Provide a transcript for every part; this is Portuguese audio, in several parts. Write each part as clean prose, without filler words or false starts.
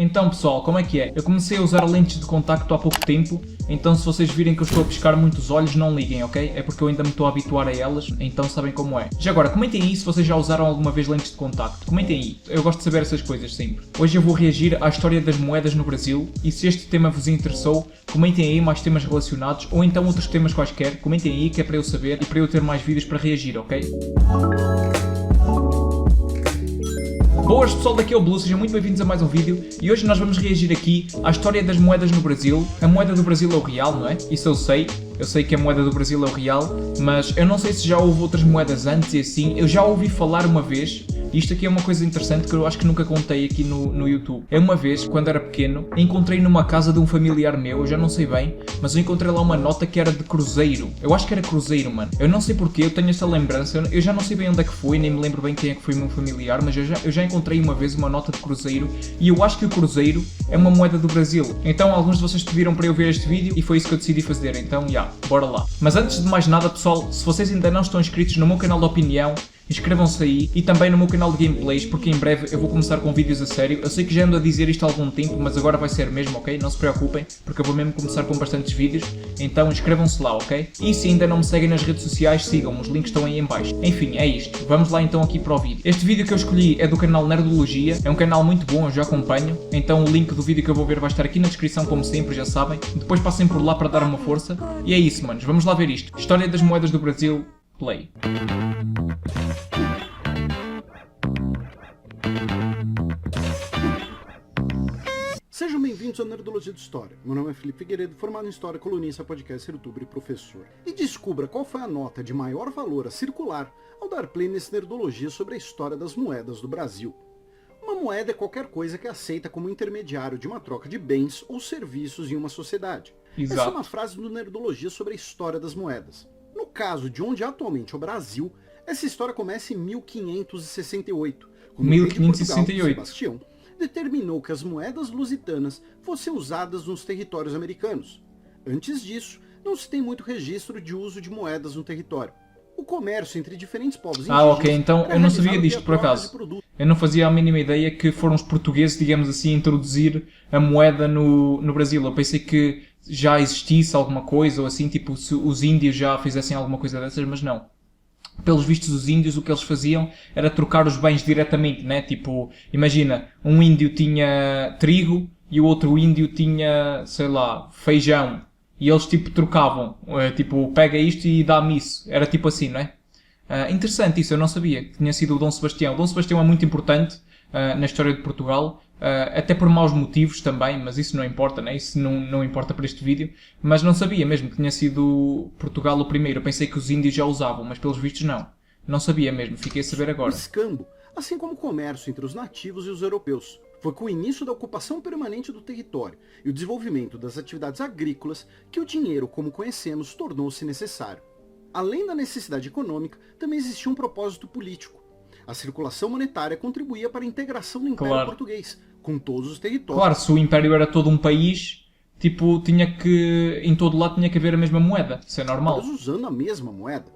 Então pessoal, como é que é? Eu comecei a usar lentes de contacto há pouco tempo, então se vocês virem que eu estou a piscar muitos olhos, não liguem, ok? É porque eu ainda me estou a habituar a elas, então sabem como é. Já agora, comentem aí se vocês já usaram alguma vez lentes de contacto, comentem aí, eu gosto de saber essas coisas sempre. Hoje eu vou reagir à história das moedas no Brasil, e se este tema vos interessou, comentem aí mais temas relacionados, ou então outros temas quaisquer, comentem aí que é para eu saber e para eu ter mais vídeos para reagir, ok? Boas pessoal, daqui é o Blue, sejam muito bem-vindos a mais um vídeo e hoje nós vamos reagir aqui à história das moedas no Brasil. A moeda do Brasil é o real, não é? Isso eu sei que a moeda do Brasil é o real, mas eu não sei se já houve outras moedas antes e assim. Eu já ouvi falar uma vez, e isto aqui é uma coisa interessante que eu acho que nunca contei aqui no YouTube. É uma vez, quando era pequeno, encontrei numa casa de um familiar meu, eu já não sei bem, mas eu encontrei lá uma nota que era de cruzeiro. Eu acho que era cruzeiro, mano. Eu não sei porquê, eu tenho esta lembrança, eu já não sei bem onde é que foi, nem me lembro bem quem é que foi o meu familiar, mas eu já encontrei uma vez uma nota de cruzeiro e eu acho que o cruzeiro é uma moeda do Brasil. Então alguns de vocês pediram para eu ver este vídeo e foi isso que eu decidi fazer, então bora lá. Mas antes de mais nada pessoal, se vocês ainda não estão inscritos no meu canal de opinião, inscrevam-se aí e também no meu canal de gameplays, porque em breve eu vou começar com vídeos a sério. Eu sei que já ando a dizer isto há algum tempo, mas agora vai ser mesmo, ok? Não se preocupem, porque eu vou mesmo começar com bastantes vídeos, então inscrevam-se lá, ok? E se ainda não me seguem nas redes sociais, sigam-me, os links estão aí em baixo. Enfim, é isto, vamos lá então aqui para o vídeo. Este vídeo que eu escolhi é do canal Nerdologia, é um canal muito bom, eu já acompanho, então o link do vídeo que eu vou ver vai estar aqui na descrição como sempre, já sabem. Depois passem por lá para dar uma força, e é isso manos, vamos lá ver isto. História das moedas do Brasil, play. Sejam bem-vindos ao Nerdologia de História. Meu nome é Felipe Figueiredo, formado em História, colunista, podcast, youtuber e professor. E descubra qual foi a nota de maior valor a circular ao dar play nesse Nerdologia sobre a história das moedas do Brasil. Uma moeda é qualquer coisa que é aceita como intermediário de uma troca de bens ou serviços em uma sociedade. Exato. Essa é uma frase do Nerdologia sobre a história das moedas. No caso de onde atualmente é o Brasil, essa história começa em 1568, quando o rei de Portugal, Sebastião, determinou que as moedas lusitanas fossem usadas nos territórios americanos. Antes disso, não se tem muito registro de uso de moedas no território. O comércio entre diferentes povos indígenas... ok, então eu não sabia disto por acaso. Eu não fazia a mínima ideia que foram os portugueses, digamos assim, a introduzir a moeda no Brasil. Eu pensei que já existisse alguma coisa, ou assim, tipo, se os índios já fizessem alguma coisa dessas, mas não. Pelos vistos, os índios, o que eles faziam era trocar os bens diretamente, né? Tipo, imagina, um índio tinha trigo e o outro índio tinha, sei lá, feijão. E eles, tipo, trocavam. Tipo, pega isto e dá-me isso. Era tipo assim, não é? Interessante isso, eu não sabia que tinha sido o Dom Sebastião. O Dom Sebastião é muito importante na história de Portugal. Até por maus motivos também, mas isso não importa, né? Isso não importa para este vídeo. Mas não sabia mesmo que tinha sido Portugal o primeiro. Eu pensei que os índios já usavam, mas pelos vistos não. Não sabia mesmo, fiquei a saber agora. O escambo, assim como o comércio entre os nativos e os europeus. Foi com o início da ocupação permanente do território e o desenvolvimento das atividades agrícolas que o dinheiro, como conhecemos, tornou-se necessário. Além da necessidade econômica, também existia um propósito político. A circulação monetária contribuía para a integração do Império Português, com todos os territórios. Claro, se o Império era todo um país, tipo, em todo lado tinha que haver a mesma moeda, isso é normal. Todos usando a mesma moeda.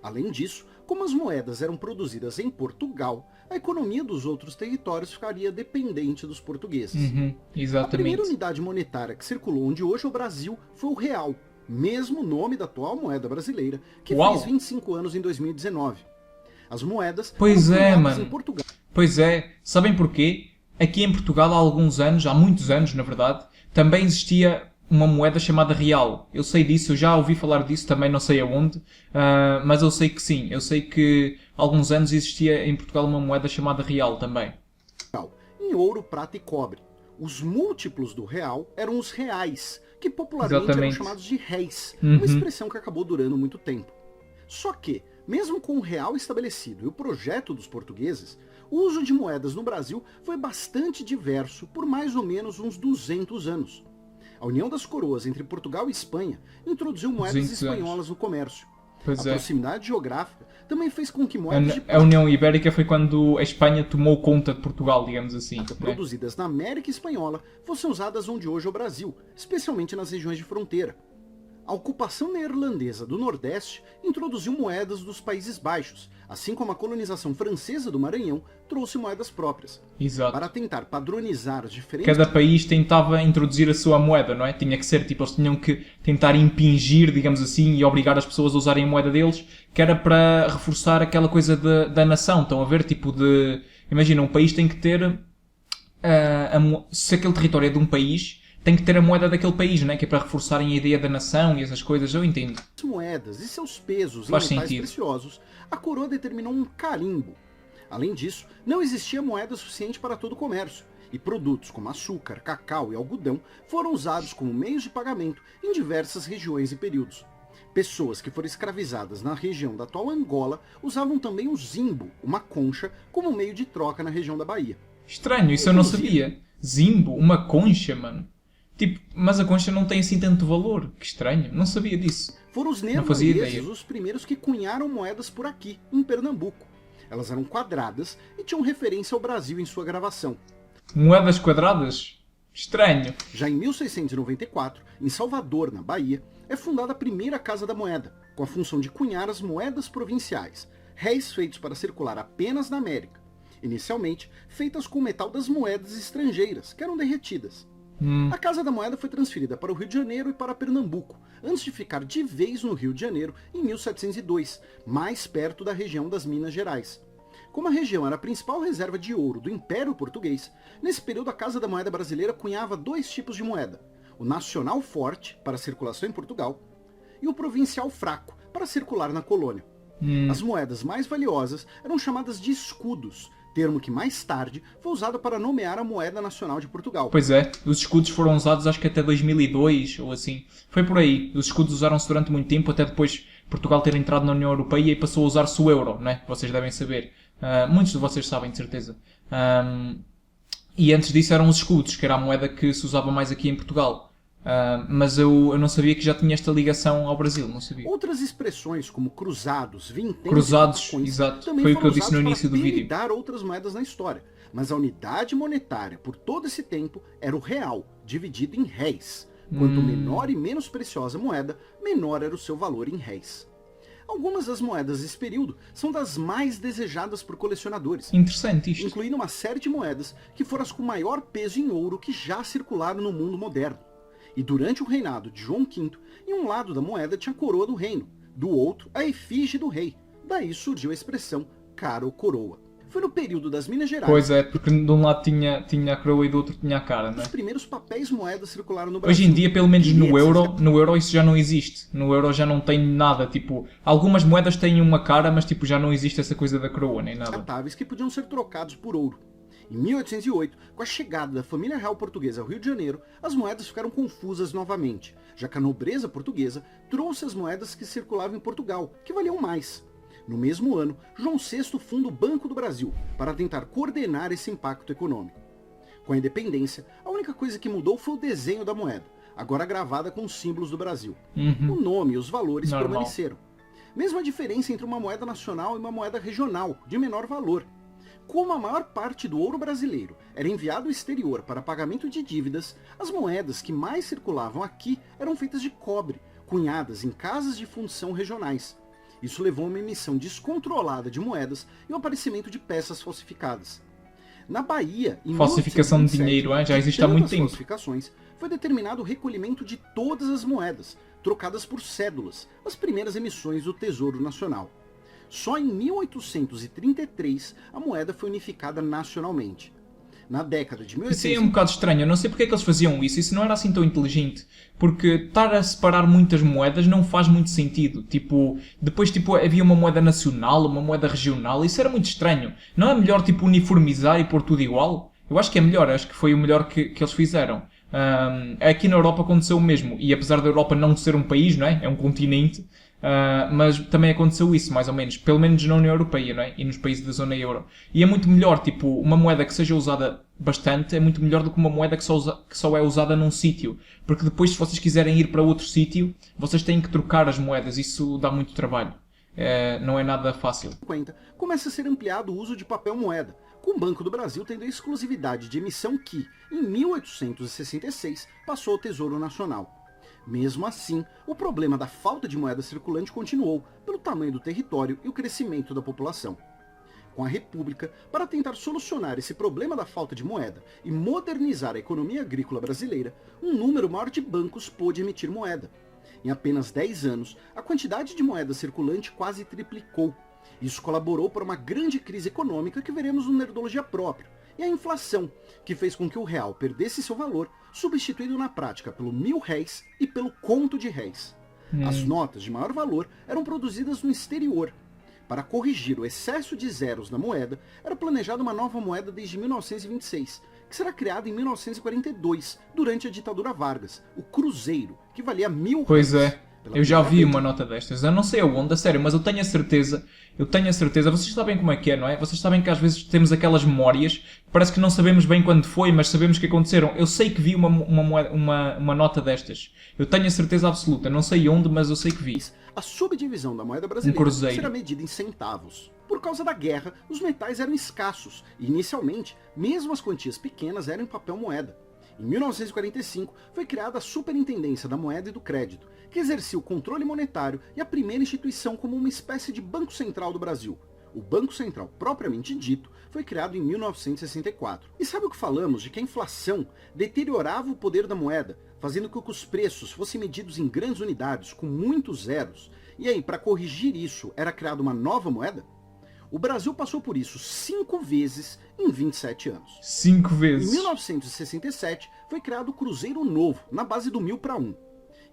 Além disso, como as moedas eram produzidas em Portugal, a economia dos outros territórios ficaria dependente dos portugueses. Exatamente. A primeira unidade monetária que circulou onde hoje é o Brasil foi o real, mesmo nome da atual moeda brasileira, que fez 25 anos em 2019. As moedas em Portugal. Pois é, sabem porquê? Aqui em Portugal há alguns anos, há muitos anos na verdade, também existia uma moeda chamada real. Eu sei disso, eu já ouvi falar disso, também não sei aonde, mas eu sei que sim. Eu sei que há alguns anos existia em Portugal uma moeda chamada real também. Em ouro, prata e cobre. Os múltiplos do real eram os reais, que popularmente eram chamados de réis, uma expressão que acabou durando muito tempo. Só que, mesmo com o real estabelecido e o projeto dos portugueses, o uso de moedas no Brasil foi bastante diverso por mais ou menos uns 200 anos. A união das coroas entre Portugal e Espanha introduziu moedas espanholas no comércio. A proximidade geográfica também fez com que moedas A União Ibérica foi quando a Espanha tomou conta de Portugal, digamos assim. Produzidas na América Espanhola fossem usadas onde hoje é o Brasil, especialmente nas regiões de fronteira. A ocupação neerlandesa do Nordeste introduziu moedas dos Países Baixos, assim como a colonização francesa do Maranhão trouxe moedas próprias. Exato. Para tentar padronizar as diferentes... Cada país tentava introduzir a sua moeda, não é? Tinha que ser, tipo, eles tinham que tentar impingir, digamos assim, e obrigar as pessoas a usarem a moeda deles, que era para reforçar aquela coisa da nação. Estão a ver, tipo de... Imagina, um país tem que ter... se aquele território é de um país, tem que ter a moeda daquele país, né? Que é para reforçarem a ideia da nação e essas coisas, eu entendo. moedas e seus pesos Faz em metais sentido. preciosos, a coroa determinou um carimbo. Além disso, não existia moeda suficiente para todo o comércio, e produtos como açúcar, cacau e algodão foram usados como meios de pagamento em diversas regiões e períodos. Pessoas que foram escravizadas na região da atual Angola usavam também o zimbo, uma concha, como meio de troca na região da Bahia. Estranho, isso eu não sabia. Zimbo, uma concha, mano. Tipo, mas a concha não tem assim tanto valor. Que estranho, não sabia disso. Foram os Não fazia ideia. neerlandeses os primeiros que cunharam moedas por aqui, em Pernambuco. Elas eram quadradas e tinham referência ao Brasil em sua gravação. Moedas quadradas? Estranho. Já em 1694, em Salvador, na Bahia, é fundada a primeira Casa da Moeda, com a função de cunhar as moedas provinciais, réis feitos para circular apenas na América, inicialmente feitas com o metal das moedas estrangeiras, que eram derretidas. A Casa da Moeda foi transferida para o Rio de Janeiro e para Pernambuco, antes de ficar de vez no Rio de Janeiro em 1702, mais perto da região das Minas Gerais. Como a região era a principal reserva de ouro do Império Português, nesse período a Casa da Moeda brasileira cunhava dois tipos de moeda: o nacional forte, para circulação em Portugal, e o provincial fraco, para circular na colônia. As moedas mais valiosas eram chamadas de escudos, termo que mais tarde foi usado para nomear a moeda nacional de Portugal. Pois é, os escudos foram usados acho que até 2002 ou assim. Foi por aí. Os escudos usaram-se durante muito tempo, até depois Portugal ter entrado na União Europeia e passou a usar-se o euro, né? Vocês devem saber. Muitos de vocês sabem, de certeza. E antes disso eram os escudos, que era a moeda que se usava mais aqui em Portugal. Mas eu não sabia que já tinha esta ligação ao Brasil, não sabia. Outras expressões como cruzados, vinténs Cruzados, e facões exato. também Foi o que foram eu disse no usados início para do vídeo. apelidar outras moedas na história. Mas a unidade monetária por todo esse tempo era o real, dividido em réis. Quanto menor e menos preciosa a moeda, menor era o seu valor em réis. Algumas das moedas desse período são das mais desejadas por colecionadores, Interessante isto. incluindo uma série de moedas que foram as com maior peso em ouro que já circularam no mundo moderno. E durante o reinado de João V, em um lado da moeda tinha a coroa do reino, do outro a efígie do rei. Daí surgiu a expressão cara ou coroa. Foi no período das Minas Gerais Pois é, porque de um lado tinha a coroa e do outro tinha a cara, que né? os primeiros papéis moedas circularam no Brasil. Hoje em dia, pelo menos no Bilhetes, euro isso já não existe. No euro já não tem nada, tipo... Algumas moedas têm uma cara, mas tipo já não existe essa coisa da coroa, nem nada. descartáveis que podiam ser trocados por ouro. Em 1808, com a chegada da família real portuguesa ao Rio de Janeiro, as moedas ficaram confusas novamente, já que a nobreza portuguesa trouxe as moedas que circulavam em Portugal, que valiam mais. No mesmo ano, João VI funda o Banco do Brasil, para tentar coordenar esse impacto econômico. Com a independência, a única coisa que mudou foi o desenho da moeda, agora gravada com os símbolos do Brasil. O nome e os valores Normal. permaneceram. Mesma diferença entre uma moeda nacional e uma moeda regional, de menor valor. Como a maior parte do ouro brasileiro era enviado ao exterior para pagamento de dívidas, as moedas que mais circulavam aqui eram feitas de cobre, cunhadas em casas de fundição regionais. Isso levou a uma emissão descontrolada de moedas e o aparecimento de peças falsificadas. Na Bahia, em Falsificação de 1827, dinheiro, já existe há tantas muito tempo. falsificações, foi determinado o recolhimento de todas as moedas, trocadas por cédulas, as primeiras emissões do Tesouro Nacional. Só em 1833 a moeda foi unificada nacionalmente. Na década de Isso aí 1800... é um bocado estranho, eu não sei porque é que eles faziam isso, isso não era assim tão inteligente. Porque estar a separar muitas moedas não faz muito sentido. Tipo, depois tipo, havia uma moeda nacional, uma moeda regional, isso era muito estranho. Não é melhor tipo uniformizar e pôr tudo igual? Eu acho que é melhor, acho que foi o melhor que eles fizeram. Aqui na Europa aconteceu o mesmo, e apesar da Europa não ser um país, não é? É um continente, mas também aconteceu isso, mais ou menos, pelo menos na União Europeia, não é? E nos países da zona euro. E é muito melhor, tipo, uma moeda que seja usada bastante, é muito melhor do que uma moeda que só é usada num sítio. Porque depois, se vocês quiserem ir para outro sítio, vocês têm que trocar as moedas, isso dá muito trabalho. Não é nada fácil. Começa a ser ampliado o uso de papel moeda, com o Banco do Brasil tendo a exclusividade de emissão que, em 1866, passou ao Tesouro Nacional. Mesmo assim, o problema da falta de moeda circulante continuou, pelo tamanho do território e o crescimento da população. Com a República, para tentar solucionar esse problema da falta de moeda e modernizar a economia agrícola brasileira, um número maior de bancos pôde emitir moeda. Em apenas 10 anos, a quantidade de moeda circulante quase triplicou. Isso colaborou para uma grande crise econômica que veremos no Nerdologia Próprio, e a inflação, que fez com que o real perdesse seu valor, substituído na prática pelo R$1000 e pelo conto de réis. As notas de maior valor eram produzidas no exterior. Para corrigir o excesso de zeros na moeda, era planejada uma nova moeda desde 1926, que será criada em 1942, durante a ditadura Vargas, o cruzeiro, que valia R$1000. Pois é, eu já vi uma nota destas, eu não sei aonde, a sério, mas eu tenho a certeza, vocês sabem como é que é, não é? Vocês sabem que às vezes temos aquelas memórias, que parece que não sabemos bem quando foi, mas sabemos que aconteceram. Eu sei que vi uma nota destas, eu tenho a certeza absoluta, não sei onde, mas eu sei que vi. A subdivisão da moeda brasileira será medida em centavos. Por causa da guerra, os metais eram escassos e, inicialmente, mesmo as quantias pequenas eram em papel moeda. Em 1945, foi criada a Superintendência da Moeda e do Crédito, que exercia o controle monetário e a primeira instituição como uma espécie de Banco Central do Brasil. O Banco Central, propriamente dito, foi criado em 1964. E sabe o que falamos de que a inflação deteriorava o poder da moeda, fazendo com que os preços fossem medidos em grandes unidades, com muitos zeros? E aí, para corrigir isso, era criada uma nova moeda? O Brasil passou por isso 5 vezes em 27 anos. 5 vezes? Em 1967, foi criado o Cruzeiro Novo, na base do 1000 para 1.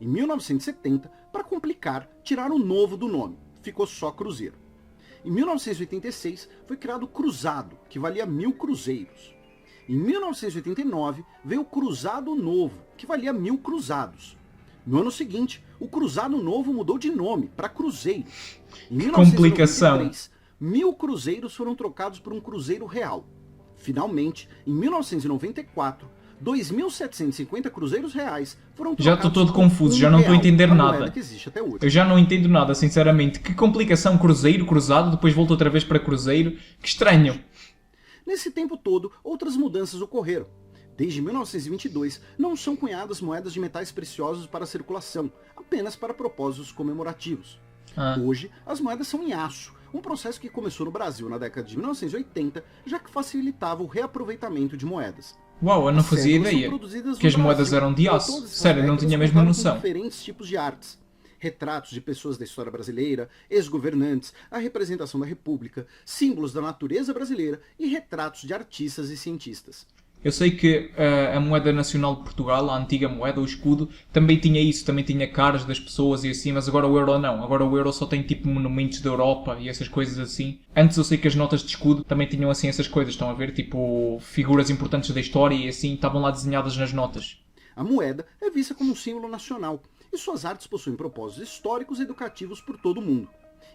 Em 1970, para complicar, tiraram o novo do nome. Ficou só Cruzeiro. Em 1986, foi criado o Cruzado, que valia 1000 cruzeiros. Em 1989, veio o Cruzado Novo, que valia 1000 cruzados. No ano seguinte, o Cruzado Novo mudou de nome para Cruzeiro. Em 1993, 1000 cruzeiros foram trocados por um cruzeiro real. Finalmente, em 1994, 2.750 cruzeiros reais foram trocados. Já estou todo confuso, já não estou a entender nada. Que existe até hoje. Eu já não entendo nada, sinceramente. Que complicação, cruzeiro, cruzado, depois volta outra vez para cruzeiro. Que estranho. Nesse tempo todo, outras mudanças ocorreram. Desde 1922, não são cunhadas moedas de metais preciosos para circulação, apenas para propósitos comemorativos. Hoje, as moedas são em aço, um processo que começou no Brasil na década de 1980, já que facilitava o reaproveitamento de moedas. Uau, eu não fazia ideia que as moedas eram de aço. Sério, não tinha a mesma noção. Diferentes tipos de artes. Retratos de pessoas da história brasileira, ex-governantes, a representação da República, símbolos da natureza brasileira e retratos de artistas e cientistas. Eu sei que a moeda nacional de Portugal, a antiga moeda, o escudo, também tinha isso, também tinha caras das pessoas e assim, mas agora o euro não. Agora o euro só tem tipo monumentos da Europa e essas coisas assim. Antes eu sei que as notas de escudo também tinham assim essas coisas, estão a ver? Tipo, figuras importantes da história e assim, estavam lá desenhadas nas notas. A moeda é vista como um símbolo nacional e suas artes possuem propósitos históricos e educativos por todo o mundo.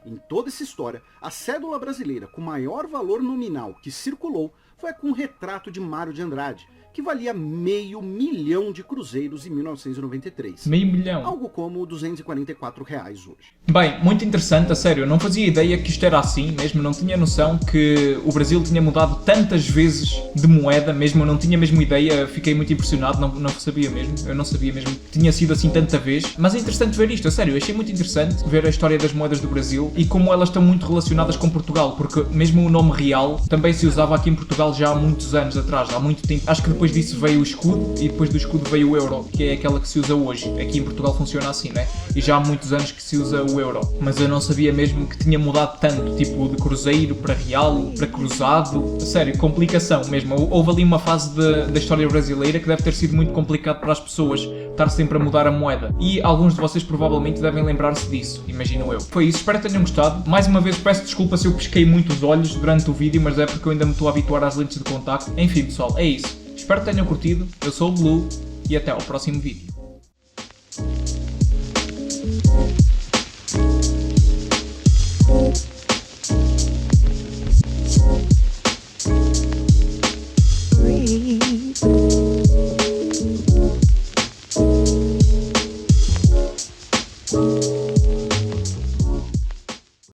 Em toda essa história, a cédula brasileira com maior valor nominal que circulou foi com um retrato de Mário de Andrade, que valia R$500 mil de cruzeiros em 1993. R$500 mil? Algo como R$244 hoje. Bem, muito interessante, a sério, eu não fazia ideia que isto era assim mesmo, não tinha noção que o Brasil tinha mudado tantas vezes de moeda, mesmo, eu não tinha mesmo ideia, fiquei muito impressionado, não sabia mesmo, eu não sabia mesmo que tinha sido assim tanta vez, mas é interessante ver isto, a sério, eu achei muito interessante ver a história das moedas do Brasil e como elas estão muito relacionadas com Portugal, porque mesmo o nome real também se usava aqui em Portugal já há muitos anos atrás, há muito tempo, acho que depois disso veio o escudo e depois do escudo veio o euro, que é aquela que se usa hoje, aqui em Portugal funciona assim, né? E já há muitos anos que se usa o euro, mas eu não sabia mesmo que tinha mudado tanto, tipo de cruzeiro para real, para cruzado, a sério, complicação mesmo, houve ali uma fase da história brasileira que deve ter sido muito complicado para as pessoas estar sempre a mudar a moeda, e alguns de vocês provavelmente devem lembrar-se disso, imagino eu. Foi isso, espero que tenham gostado, mais uma vez peço desculpa se eu pesquei muito os olhos durante o vídeo, mas é porque eu ainda me estou a habituar às lentes de contacto, enfim pessoal, é isso, espero que tenham curtido, eu sou o Blue, e até ao próximo vídeo.